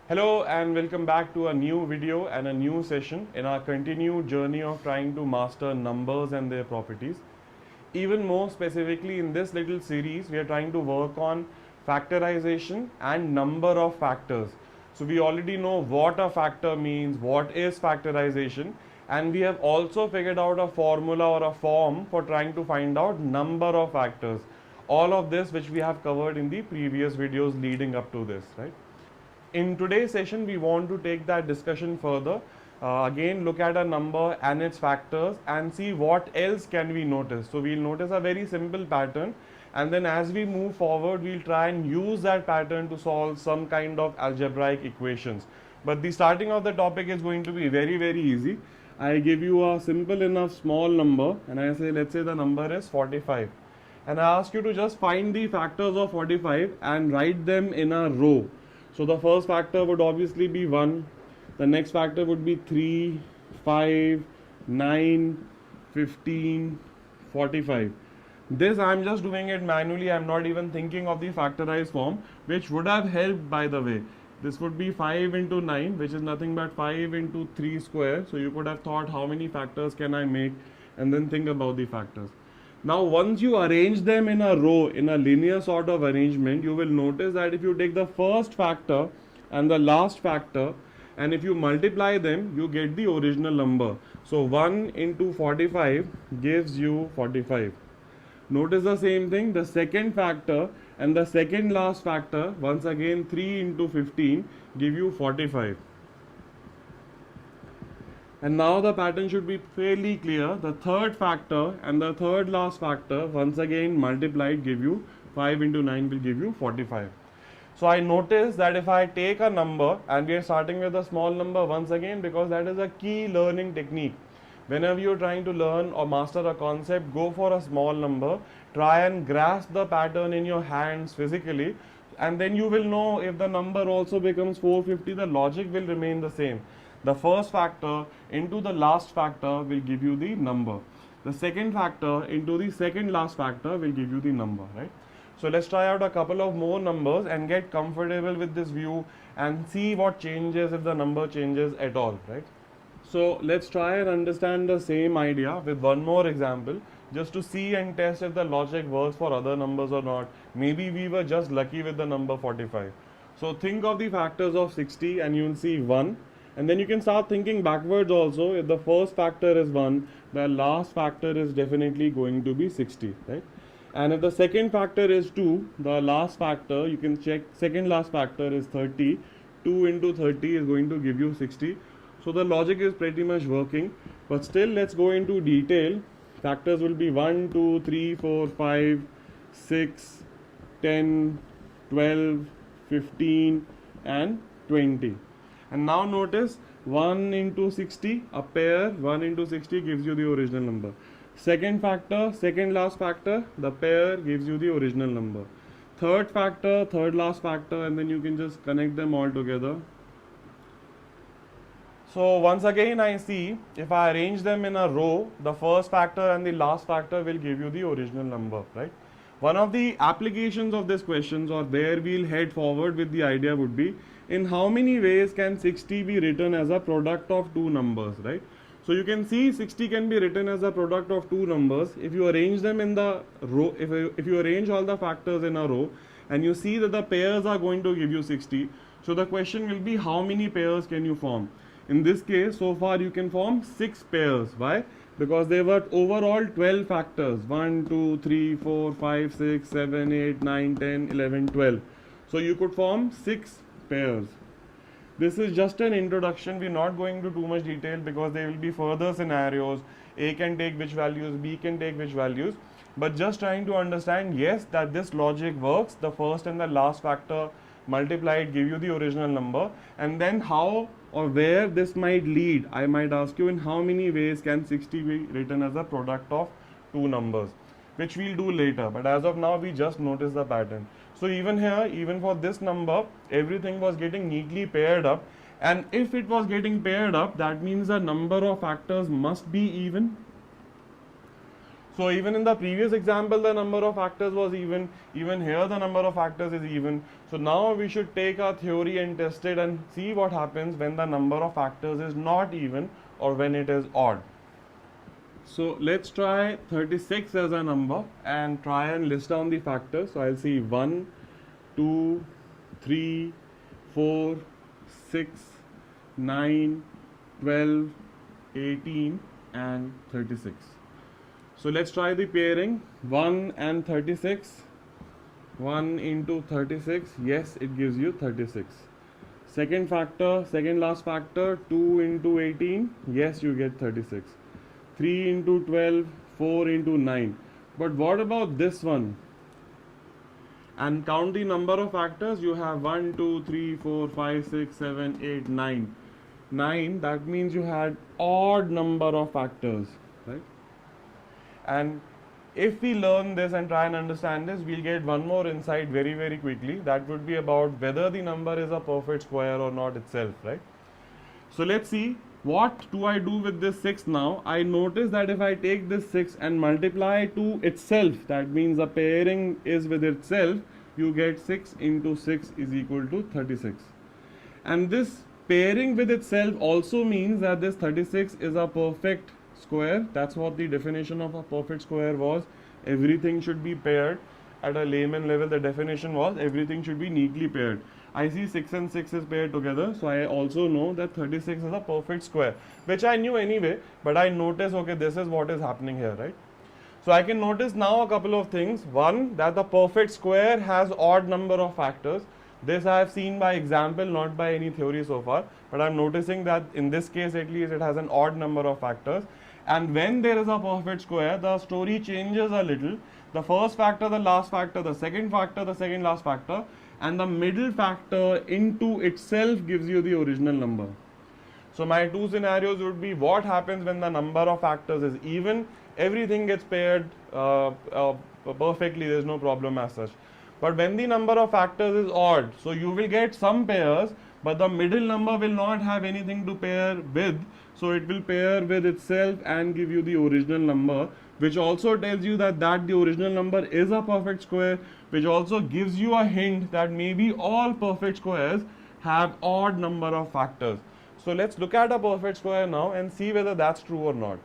Hello and welcome back to a new video and a new session in our continued journey of trying to master numbers and their properties. Even more specifically in this little series, we are trying to work on factorization and number of factors. So we already know what a factor means, what is factorization, and we have also figured out a formula or a form for trying to find out number of factors. All of this which we have covered in the previous videos leading up to this, right? In today's session, we want to take that discussion further. Again, look at a number and its factors and see what else can we notice. So we'll notice a very simple pattern, and then as we move forward, we'll try and use that pattern to solve some kind of algebraic equations. But the starting of the topic is going to be very easy. I give you a simple enough small number and I say, let's say the number is 45, and I ask you to just find the factors of 45 and write them in a row. So the first factor would obviously be 1, the next factor would be 3, 5, 9, 15, 45. This I am just doing it manually, I am not even thinking of the factorized form, which would have helped, by the way. This would be 5 into 9, which is nothing but 5 into 3 square. So you could have thought how many factors can I make and then think about the factors. Now once you arrange them in a row, in a linear sort of arrangement, you will notice that if you take the first factor and the last factor and if you multiply them, you get the original number. So 1 into 45 gives you 45. Notice the same thing, the second factor and the second last factor, once again 3 into 15 give you 45. And now the pattern should be fairly clear. The third factor and the third last factor once again multiplied give you 5 into 9 will give you 45. So I notice that if I take a number, and we are starting with a small number once again because that is a key learning technique. Whenever you are trying to learn or master a concept, go for a small number, try and grasp the pattern in your hands physically, and then you will know if the number also becomes 450, the logic will remain the same. The first factor into the last factor will give you the number. The second factor into the second last factor will give you the number, right? So let's try out a couple of more numbers and get comfortable with this view and see what changes if the number changes at all, right? So let's try and understand the same idea with one more example just to see and test if the logic works for other numbers or not. Maybe we were just lucky with the number 45. So think of the factors of 60 and you'll see 1. And then you can start thinking backwards also. If the first factor is 1, the last factor is definitely going to be 60, right? And if the second factor is 2, the last factor, you can check, second last factor is 30. 2 into 30 is going to give you 60. So the logic is pretty much working. But still, let's go into detail. Factors will be 1, 2, 3, 4, 5, 6, 10, 12, 15 and 20. And now notice 1 into 60, a pair, 1 into 60 gives you the original number. Second factor, second last factor, the pair gives you the original number. Third factor, third last factor, and then you can just connect them all together. So once again I see if I arrange them in a row, the first factor and the last factor will give you the original number, right? One of the applications of this questions, or where we'll head forward with the idea, would be in how many ways can 60 be written as a product of two numbers, right? So you can see 60 can be written as a product of two numbers if you arrange them in the row. If you arrange all the factors in a row and you see that the pairs are going to give you 60, so the question will be how many pairs can you form? In this case, so far you can form 6 pairs. Why? Because there were overall 12 factors, 1, 2, 3, 4, 5, 6, 7, 8, 9, 10, 11, 12. So you could form 6 pairs. This is just an introduction. We're not going into too much detail because there will be further scenarios. A can take which values, B can take which values. But just trying to understand, yes, that this logic works. The first and the last factor multiplied give you the original number. And then how or where this might lead, I might ask you in how many ways can 60 be written as a product of two numbers, which we'll do later. But as of now, we just notice the pattern. So even here, even for this number, everything was getting neatly paired up. And if it was getting paired up, that means the number of factors must be even. So even in the previous example, the number of factors was even. Even here, the number of factors is even. So now we should take our theory and test it and see what happens when the number of factors is not even or when it is odd. So let's try 36 as a number and try and list down the factors. So I'll see 1, 2, 3, 4, 6, 9, 12, 18 and 36. So let's try the pairing 1 and 36. 1 into 36, yes, it gives you 36. Second factor, second last factor, 2 into 18, yes, you get 36. 3 into 12, 4 into 9. But what about this one? And count the number of factors. You have 1, 2, 3, 4, 5, 6, 7, 8, 9. 9, that means you had odd number of factors, right? And if we learn this and try and understand this, we'll get one more insight very, very quickly. That would be about whether the number is a perfect square or not itself, right? So let's see, what do I do with this 6 now? I notice that if I take this 6 and multiply to itself, that means the pairing is with itself, you get 6 into 6 is equal to 36. And this pairing with itself also means that this 36 is a perfect square. That's what the definition of a perfect square was. Everything should be paired. At a layman level, the definition was everything should be neatly paired. I see 6 and 6 is paired together, so I also know that 36 is a perfect square, which I knew anyway, but I notice, okay, this is what is happening here, right? So I can notice now a couple of things. One, that the perfect square has odd number of factors. This I have seen by example, not by any theory so far, but I'm noticing that in this case at least it has an odd number of factors. And when there is a perfect square, the story changes a little. The first factor, the last factor, the second factor, the second last factor, and the middle factor into itself gives you the original number. So my two scenarios would be what happens when the number of factors is even, everything gets paired perfectly, there is no problem as such. But when the number of factors is odd, so you will get some pairs, but the middle number will not have anything to pair with, so it will pair with itself and give you the original number, which also tells you that the original number is a perfect square, which also gives you a hint that maybe all perfect squares have odd number of factors. So let's look at a perfect square now and see whether that's true or not.